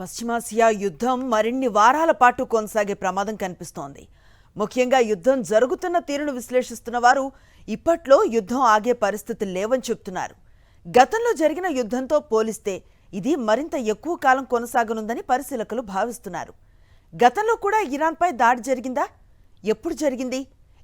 పశ్చిమాసియా యుద్ధం మరిన్ని వారాల పాటు కొనసాగే ప్రమాదం కనిపిస్తోంది. ముఖ్యంగా యుద్ధం జరుగుతున్న తీరును విశ్లేషిస్తున్న వారు ఇప్పట్లో యుద్ధం ఆగే పరిస్థితులు లేవని చెప్తున్నారు. గతంలో జరిగిన యుద్ధంతో పోలిస్తే ఇది మరింత ఎక్కువ కాలం కొనసాగనుందని పరిశీలకులు భావిస్తున్నారు. గతంలో కూడా ఇరాన్పై దాడి జరిగిందా? ఎప్పుడు జరిగింది?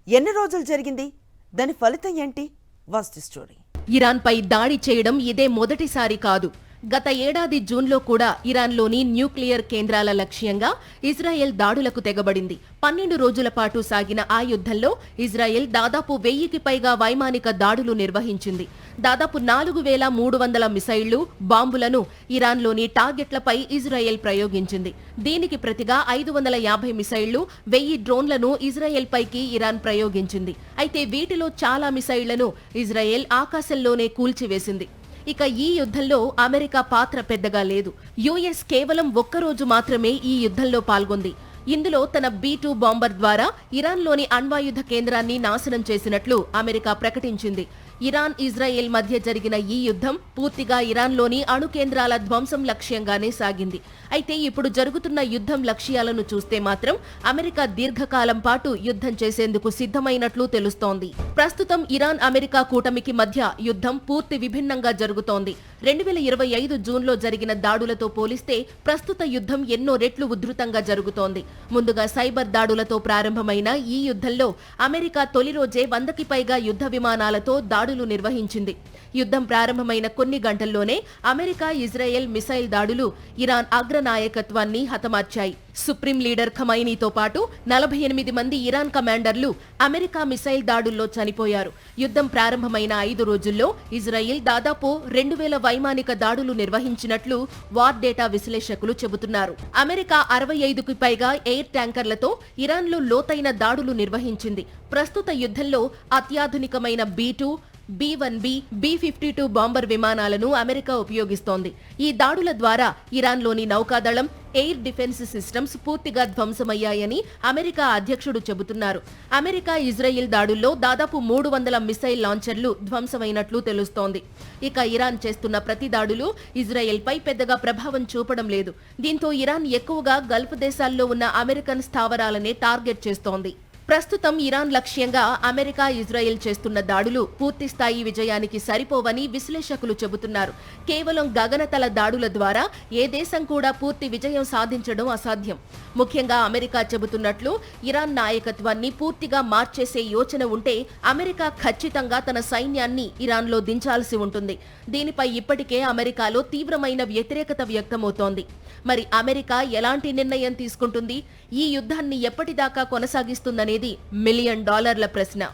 ఎన్ని రోజులు జరిగింది? దాని ఫలితం ఏంటి? Watch the story. ఇరాన్పై దాడి చేయడం ఇదే మొదటిసారి కాదు. గత ఏడాది జూన్లో కూడా ఇరాన్లోని న్యూక్లియర్ కేంద్రాల లక్ష్యంగా ఇజ్రాయెల్ దాడులకు తెగబడింది. 12 రోజుల పాటు సాగిన ఆ యుద్ధంలో ఇజ్రాయెల్ దాదాపు 1000కి పైగా వైమానిక దాడులు నిర్వహించింది. దాదాపు 4300 మిసైళ్లు, బాంబులను ఇరాన్లోని టార్గెట్లపై ఇజ్రాయెల్ ప్రయోగించింది. దీనికి ప్రతిగా 550 మిసైళ్లు, 1000 డ్రోన్లను ఇజ్రాయెల్ పైకి ఇరాన్ ప్రయోగించింది. అయితే వీటిలో చాలా మిసైళ్లను ఇజ్రాయెల్ ఆకాశంలోనే కూల్చివేసింది. ఇక ఈ యుద్ధంలో అమెరికా పాత్ర పెద్దగా లేదు. యుఎస్ కేవలం ఒక్కరోజు మాత్రమే ఈ యుద్ధంలో పాల్గొంది. ఇందులో తన B-2 బాంబర్ ద్వారా ఇరాన్లోని అణ్వాయుధ కేంద్రాన్ని నాశనం చేసినట్లు అమెరికా ప్రకటించింది. ఇరాన్, ఇజ్రాయెల్ మధ్య జరిగిన ఈ యుద్ధం పూర్తిగా ఇరాన్లోని అణు కేంద్రాల ధ్వంసం లక్ష్యంగానే సాగింది. అయితే ఇప్పుడు జరుగుతున్న యుద్ధం లక్ష్యాలను చూస్తే మాత్రం అమెరికా దీర్ఘకాలం పాటు యుద్ధం చేసేందుకు సిద్ధమైనట్లు తెలుస్తోంది. ప్రస్తుతం ఇరాన్, అమెరికా కూటమికి మధ్య యుద్ధం పూర్తి విభిన్నంగా జరుగుతోంది. 2025 జూన్లో జరిగిన దాడులతో పోలిస్తే ప్రస్తుత యుద్ధం ఎన్నో రెట్లు ఉధృతంగా జరుగుతోంది. ముందుగా సైబర్ దాడులతో ప్రారంభమైన ఈ యుద్ధంలో అమెరికా తొలి రోజే 100కి పైగా యుద్ధ విమానాలతో దాడులు నిర్వహించింది. యుద్ధం ప్రారంభమైన కొన్ని గంటల్లోనే అమెరికా, ఇజ్రాయెల్ మిసైల్ దాడులు ఇరాన్ అగ్రనాయకత్వాన్ని హతమార్చాయి. సుప్రీం లీడర్ ఖమైనీతో పాటు 48 మంది ఇరాన్ కమాండర్లు అమెరికా మిసైల్ దాడుల్లో చనిపోయారు. యుద్ధం ప్రారంభమైన 5 రోజుల్లో ఇజ్రాయెల్ దాదాపు 2000 వైమానిక దాడులు నిర్వహించినట్లు వార్ డేటా విశ్లేషకులు చెబుతున్నారు. అమెరికా 65కి పైగా ఎయిర్ ట్యాంకర్లతో ఇరాన్లో లోతైన దాడులు నిర్వహించింది. ప్రస్తుత యుద్ధంలో అత్యాధునికమైన B-2, B-1B, B-52 బాంబర్ విమానాలను అమెరికా ఉపయోగిస్తోంది. ఈ దాడుల ద్వారా ఇరాన్లోని నౌకాదళం, ఎయిర్ డిఫెన్స్ సిస్టమ్స్ పూర్తిగా ధ్వంసమయ్యాయని అమెరికా అధ్యక్షుడు చెబుతున్నారు. అమెరికా, ఇజ్రాయెల్ దాడుల్లో దాదాపు 300 మిసైల్ లాంచర్లు ధ్వంసమైనట్లు తెలుస్తోంది. ఇక ఇరాన్ చేస్తున్న ప్రతి దాడులు ఇజ్రాయెల్పై పెద్దగా ప్రభావం చూపడం లేదు. దీంతో ఇరాన్ ఎక్కువగా గల్ఫ్ దేశాల్లో ఉన్న అమెరికన్ స్థావరాలనే టార్గెట్ చేస్తోంది. ప్రస్తుతం ఇరాన్ లక్ష్యంగా అమెరికా, ఇజ్రాయెల్ చేస్తున్న దాడులు పూర్తిస్థాయి విజయానికి సరిపోవని విశ్లేషకులు చెబుతున్నారు. కేవలం గగనతల దాడుల ద్వారా ఏ దేశం కూడా పూర్తి విజయం సాధించడం అసాధ్యం. ముఖ్యంగా అమెరికా చెబుతున్నట్లు ఇరాన్ నాయకత్వాన్ని పూర్తిగా మార్చేసే యోచన ఉంటే అమెరికా ఖచ్చితంగా తన సైన్యాన్ని ఇరాన్లో దించాల్సి ఉంటుంది. దీనిపై ఇప్పటికే అమెరికాలో తీవ్రమైన వ్యతిరేకత వ్యక్తమవుతోంది. మరి అమెరికా ఎలాంటి నిర్ణయం తీసుకుంటుంది? ఈ యుద్ధాన్ని ఎప్పటిదాకా కొనసాగిస్తుందనేది $1 మిలియన్ ప్రశ్న.